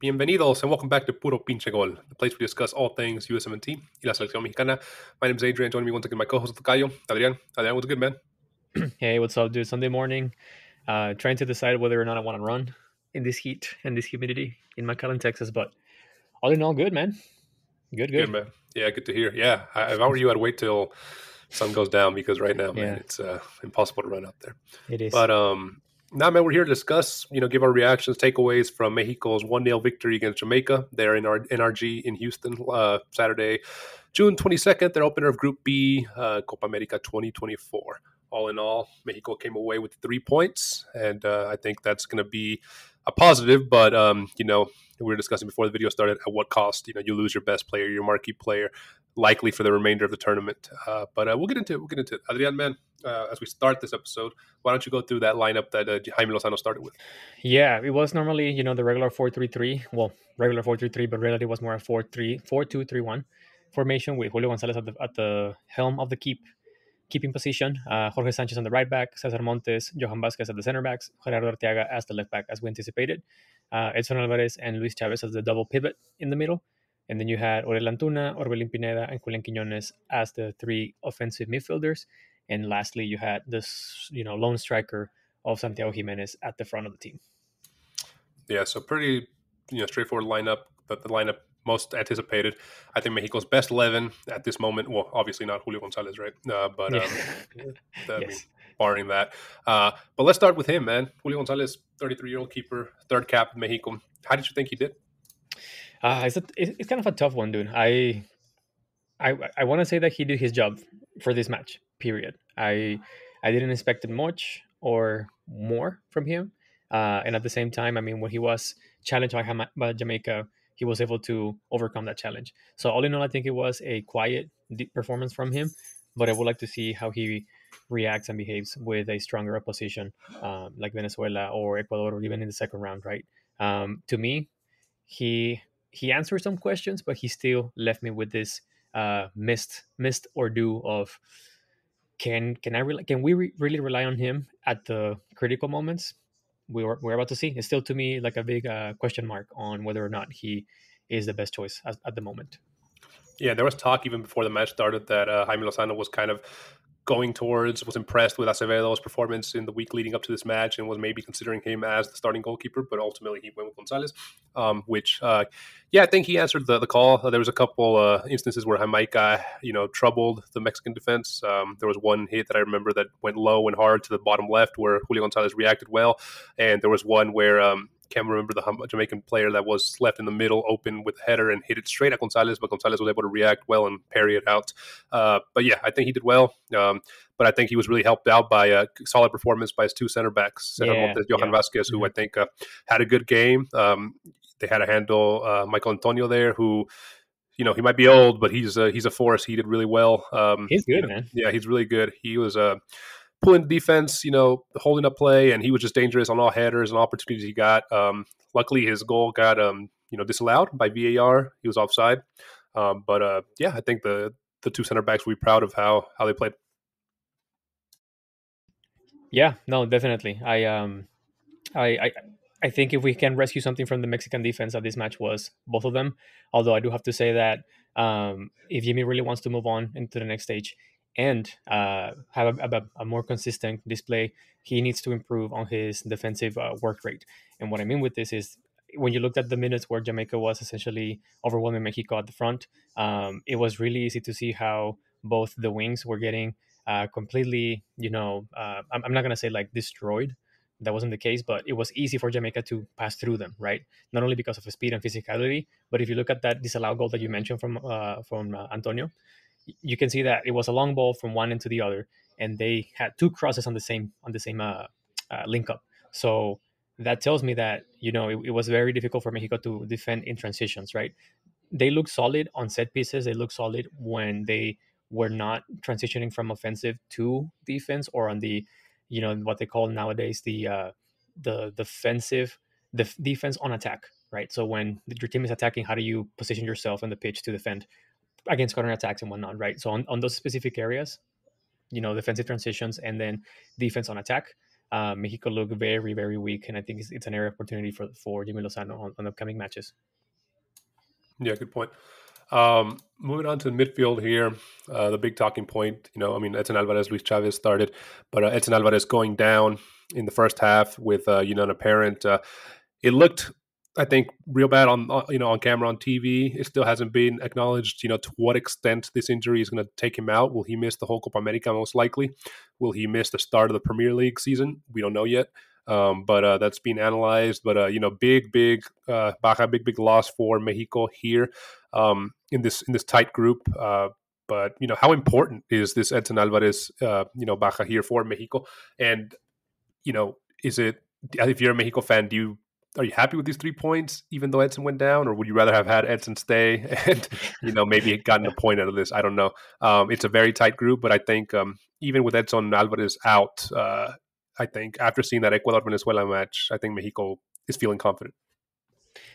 Bienvenidos and welcome back to Puro Pinche Gol, the place we discuss all things USMNT y la selección mexicana. My name is Adrian. Joining me once again, my co-host Tocayo, Adrian. Adrian, what's good, man? Hey, what's up, dude? Sunday morning, trying to decide whether or not I want to run in this heat and this humidity in McAllen, Texas. But all in all, good, man. Good. Good, man. Yeah, good to hear. Yeah, if I were you, I'd wait till sun goes down because right now, man, it's impossible to run out there. It is. But now, man, we're here to discuss, give our reactions, takeaways from Mexico's 1-0 victory against Jamaica. They're in our NRG in Houston, Saturday, June 22nd. Their opener of Group B, Copa América 2024. All in all, Mexico came away with 3 points, and I think that's going to be a positive. But we were discussing before the video started at what cost. You lose your best player, your marquee player, likely for the remainder of the tournament. But we'll get into it. Adrian, man, as we start this episode, why don't you go through that lineup that jaimelozano started with? Yeah, it was normally the regular 4-3-3. Well, regular 4-3-3, but really it was more a 4-2-3-1 formation with Julio Gonzalez at the helm of the keeping position, Jorge Sanchez on the right back, Cesar Montes, Johan Vazquez at the center backs, Gerardo Arteaga as the left back, as we anticipated, Edson Alvarez and Luis Chavez as the double pivot in the middle. And then you had Orel Antuna, Orbelin Pineda, and Julian Quiñones as the 3 offensive midfielders. And lastly, you had this, lone striker of Santiago Jimenez at the front of the team. Yeah, so pretty, straightforward lineup, but the lineup most anticipated. I think Mexico's best 11 at this moment. Well, obviously not Julio Gonzalez, right? But Yes. Barring that. But let's start with him, man. Julio Gonzalez, 33-year-old keeper, third cap in Mexico. How did you think he did? It's kind of a tough one, dude. I want to say that he did his job for this match. Period. I didn't expect much or more from him, and at the same time, I mean, when he was challenged by Jamaica, he was able to overcome that challenge. So all in all, I think it was a quiet performance from him, but I would like to see how he reacts and behaves with a stronger opposition like Venezuela or Ecuador, or even in the second round. Right? To me, he answered some questions, but he still left me with this missed or do of can we really rely on him at the critical moments? We're about to see. It's still to me like a big question mark on whether or not he is the best choice at the moment. Yeah, there was talk even before the match started that jaimelozano was kind of was impressed with Acevedo's performance in the week leading up to this match and was maybe considering him as the starting goalkeeper, but ultimately he went with Gonzalez, which, I think he answered the call. There was a couple instances where Jamaica, troubled the Mexican defense. There was one hit that I remember that went low and hard to the bottom left where Julio Gonzalez reacted well, and there was one where can't remember the Jamaican player that was left in the middle open with a header and hit it straight at Gonzalez, but Gonzalez was able to react well and parry it out. But yeah, I think he did well. But I think he was really helped out by a solid performance by his 2 center backs, Montes, Johan Vazquez, who I think had a good game. They had to handle Michael Antonio there, who, he might be old, but he's a force. He did really well. He's good, man. Yeah, he's really good. He was pulling defense, holding up play, and he was just dangerous on all headers and opportunities he got. Luckily, his goal got, disallowed by VAR. He was offside. But I think the 2 center backs will be proud of how they played. Yeah, no, definitely. I think if we can rescue something from the Mexican defense of this match was both of them. Although I do have to say that if Jimmy really wants to move on into the next stage and have a more consistent display, he needs to improve on his defensive work rate. And what I mean with this is when you looked at the minutes where Jamaica was essentially overwhelming Mexico at the front, it was really easy to see how both the wings were getting completely, I'm not going to say like destroyed. That wasn't the case, but it was easy for Jamaica to pass through them, right? Not only because of speed and physicality, but if you look at that disallowed goal that you mentioned from Antonio, you can see that it was a long ball from one end to the other, and they had 2 crosses on the same link up. So that tells me that it was very difficult for Mexico to defend in transitions, right? They look solid on set pieces. They look solid when they were not transitioning from offensive to defense, or on the what they call nowadays the defense on attack, right? So when your team is attacking, how do you position yourself on the pitch to defend against counter attacks and whatnot, right? So on those specific areas, defensive transitions and then defense on attack, Mexico look very, very weak, and I think it's an area of opportunity for Jimmy Lozano on upcoming matches. Yeah, good point. Moving on to the midfield here, the big talking point, I mean, Edson Alvarez, Luis Chavez started, but Edson Alvarez going down in the first half with, an apparent, it looked, I think, real bad on camera on TV. It still hasn't been acknowledged, to what extent this injury is going to take him out. Will he miss the whole Copa America? Most likely. Will he miss the start of the Premier League season? We don't know yet. But that's being analyzed. But big baja, big loss for Mexico here in this tight group. But how important is this Edson Alvarez baja here for Mexico? And is it, if you're a Mexico fan, are you happy with these 3 points, even though Edson went down, or would you rather have had Edson stay and maybe gotten a point out of this? I don't know. It's a very tight group, but I think even with Edson Alvarez out, I think after seeing that Ecuador Venezuela match, I think Mexico is feeling confident.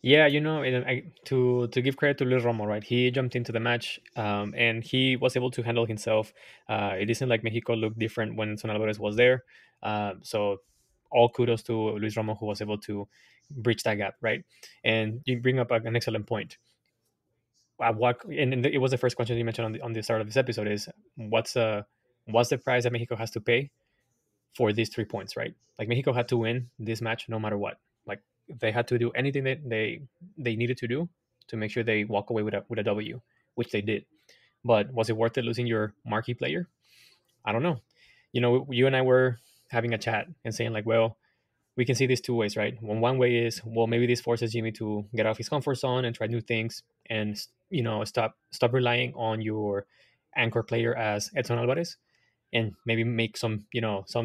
Yeah, to give credit to Luis Romo, right? He jumped into the match, and he was able to handle himself. It isn't like Mexico looked different when Son Alvarez was there. So all kudos to Luis Romo, who was able to bridge that gap, right? And you bring up an excellent point. And it was the first question you mentioned on the start of this episode is what's the price that Mexico has to pay for these 3 points, right? Like Mexico had to win this match no matter what. Like they had to do anything that they needed to do to make sure they walk away with a W, which they did. But was it worth it losing your marquee player? I don't know. You and I were having a chat and saying like, well, we can see this 2 ways, right? One way is, well, maybe this forces Jimmy to get out of his comfort zone and try new things, and stop relying on your anchor player as Edson Alvarez, and maybe make some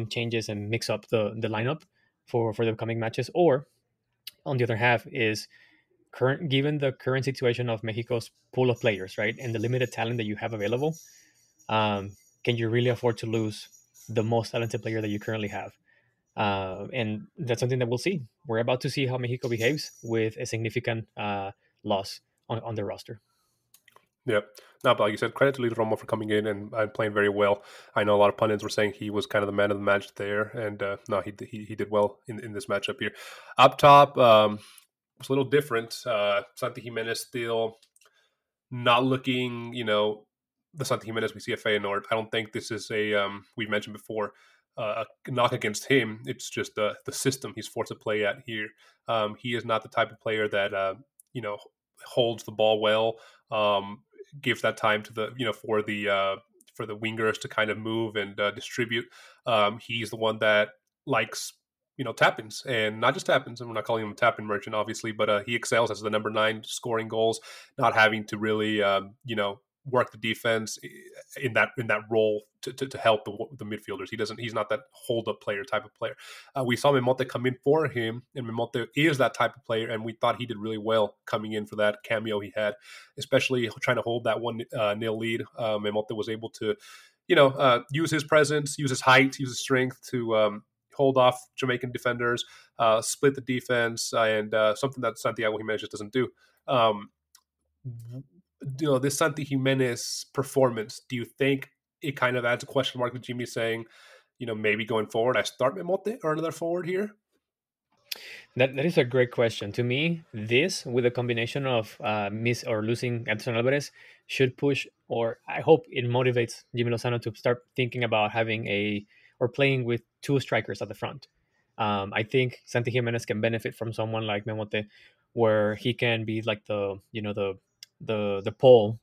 changes and mix up the lineup for the upcoming matches. Or on the other half is given the current situation of Mexico's pool of players, right, and the limited talent that you have available, can you really afford to lose the most talented player that you currently have? And that's something that we'll see. We're about to see how Mexico behaves with a significant loss on the roster. Yeah. No, but like you said, credit to Luis Romo for coming in and playing very well. I know a lot of pundits were saying he was kind of the man of the match there, and no, he did well in this matchup here. Up top, it's a little different. Santigimenez still not looking, the Santigimenez we see at Feyenoord. I don't think this is we mentioned before, a knock against him. It's just the system he's forced to play at here. He is not the type of player that, holds the ball well, gives that time to the, for the wingers to kind of move and distribute. He's the one that likes, tap-ins, and not just tap-ins. And we're not calling him a tap-in merchant, obviously, but he excels as the number 9, scoring goals, not having to really, work the defense in that role to help the midfielders. He's not that hold up player type of player. We saw Memote come in for him, and Memote is that type of player, and we thought he did really well coming in for that cameo he had, especially trying to hold that 1-0 lead. Memote was able to, use his presence, use his height, use his strength to hold off Jamaican defenders, split the defense, and something that Santiago Jimenez just doesn't do. This Santigimenez performance, do you think it kind of adds a question mark to Jimmy saying, maybe going forward, I start Memote or another forward here? That is a great question. To me, this, with a combination of miss or losing Edson Alvarez, should push, or I hope it motivates Jimmy Lozano to start thinking about having or playing with 2 strikers at the front. I think Santigimenez can benefit from someone like Memote, where he can be like the pole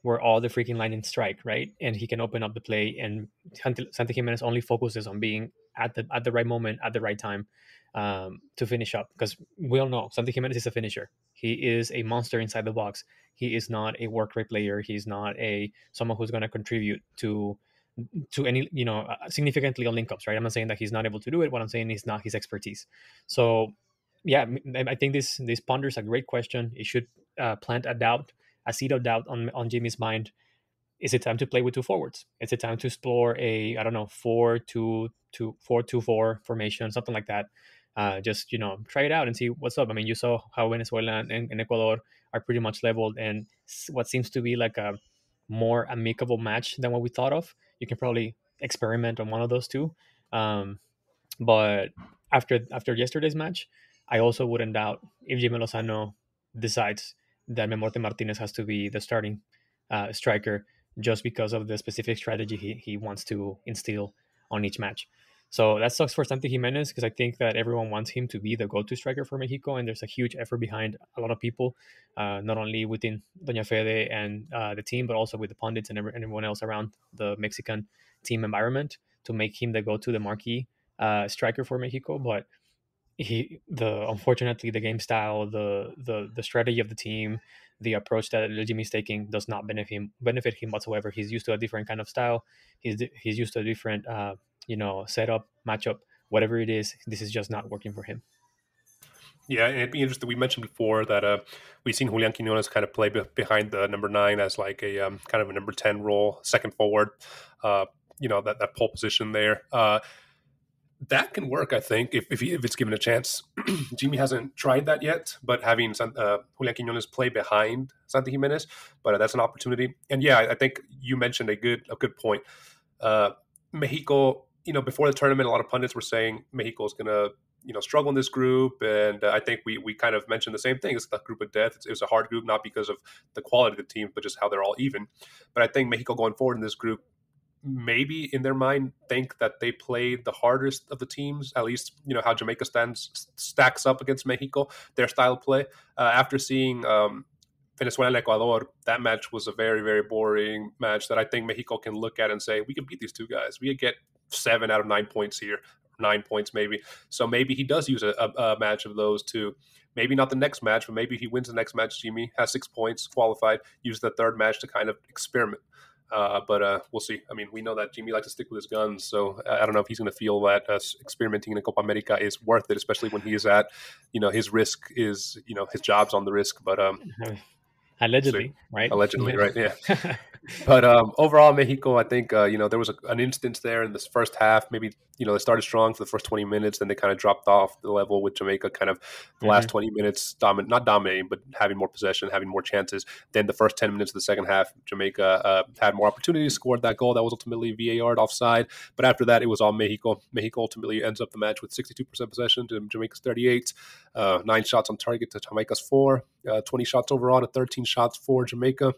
where all the freaking lightning strike, right? And he can open up the play, and Santigimenez only focuses on being at the right moment, at the right time, to finish up. Because we all know Santigimenez is a finisher. He is a monster inside the box. He is not a work rate player. He's not someone who's going to contribute to any significantly on link ups, right? I'm not saying that he's not able to do it. What I'm saying is not his expertise. So yeah, I think this ponders a great question. It should plant a seed of doubt on Jimmy's mind. Is it time to play with 2 forwards? Is it time to explore a 4-2-4 formation, something like that? Just try it out and see what's up. I mean, you saw how Venezuela and Ecuador are pretty much leveled, and what seems to be like a more amicable match than what we thought of. You can probably experiment on one of those 2. But after yesterday's match, I also wouldn't doubt if Jaimelozano decides that Memote Martinez has to be the starting striker, just because of the specific strategy he wants to instill on each match. So that sucks for Santigimenez, because I think that everyone wants him to be the go-to striker for Mexico, and there's a huge effort behind a lot of people, not only within Doña Fede and the team, but also with the pundits and everyone else around the Mexican team environment, to make him the go-to, the marquee striker for Mexico. But unfortunately, the game style, the strategy of the team, the approach that Jimmy's taking does not benefit him whatsoever. He's used to a different kind of style. He's used to a different setup, matchup, whatever it is. This is just not working for him. Yeah, and it'd be interesting. We mentioned before that we've seen Julian Quinones kind of play behind the number 9 as like a kind of a number 10 role, second forward. That pole position there. That can work, I think, if it's given a chance. Jimmy hasn't tried that yet, but having Julian Quinones play behind Santigimenez, but that's an opportunity. And yeah, I think you mentioned a good point. Mexico, before the tournament, a lot of pundits were saying Mexico is going to struggle in this group, and I think we kind of mentioned the same thing. It's the group of death. It was a hard group, not because of the quality of the team, but just how they're all even. But I think Mexico going forward in this group, maybe in their mind think that they played the hardest of the teams, at least how Jamaica stacks up against Mexico, their style of play. After seeing Venezuela and Ecuador, that match was a very, very boring match that I think Mexico can look at and say, we can beat these two guys. We could get 7 out of 9 points here, 9 points maybe. So maybe he does use a match of those two. Maybe not the next match, but maybe he wins the next match. Jimmy has 6 points, qualified, use the third match to kind of experiment. But we'll see. I mean, we know that Jimmy likes to stick with his guns, so I don't know if he's going to feel that experimenting in the Copa America is worth it, especially when he is at, his risk is, his job's on the risk. But allegedly, right? Allegedly, right? Yeah. But overall, Mexico, I think, there was an instance there in this first half. Maybe, they started strong for the first 20 minutes, then they kind of dropped off the level with Jamaica kind of the last 20 minutes, not dominating, but having more possession, having more chances. Then the first 10 minutes of the second half, Jamaica had more opportunities, scored that goal. That was ultimately VAR'd offside. But after that, it was all Mexico. Mexico ultimately ends up the match with 62% possession to Jamaica's 38, 9 shots on target to Jamaica's 4, 20 shots overall to 13 shots for Jamaica.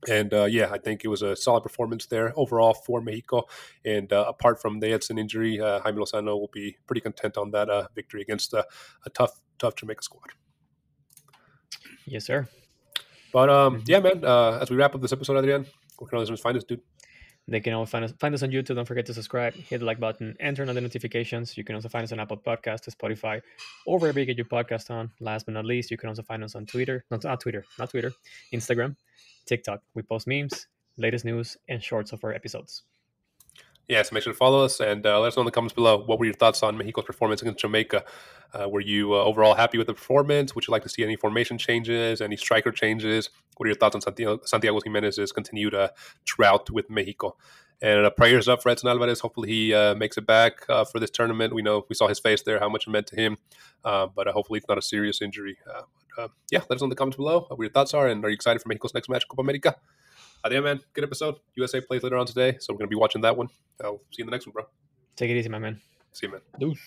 And I think it was a solid performance there overall for Mexico. And apart from the Edson injury, jaimelozano will be pretty content on that victory against a tough Jamaica squad. Yes, sir. But man, as we wrap up this episode, Adrian, where can our listeners find us, dude? They can always find us on YouTube. Don't forget to subscribe, hit the like button, and turn on the notifications. You can also find us on Apple Podcasts, Spotify, or wherever you get your podcast on. Last but not least, you can also find us on Twitter. Not Twitter, Instagram, TikTok. We post memes, latest news, and shorts of our episodes. Yeah, so make sure to follow us and let us know in the comments below. What were your thoughts on Mexico's performance against Jamaica? Were you overall happy with the performance? Would you like to see any formation changes, any striker changes? What are your thoughts on Santiago Jimenez's continued drought with Mexico? And prayers up for Edson Alvarez. Hopefully he makes it back for this tournament. We saw his face there, how much it meant to him. But hopefully it's not a serious injury. Let us know in the comments below what your thoughts are. And are you excited for Mexico's next match, Copa América? Yeah, man. Good episode. USA plays later on today, so we're going to be watching that one. I'll see you in the next one, bro. Take it easy, my man. See you, man. Deuce.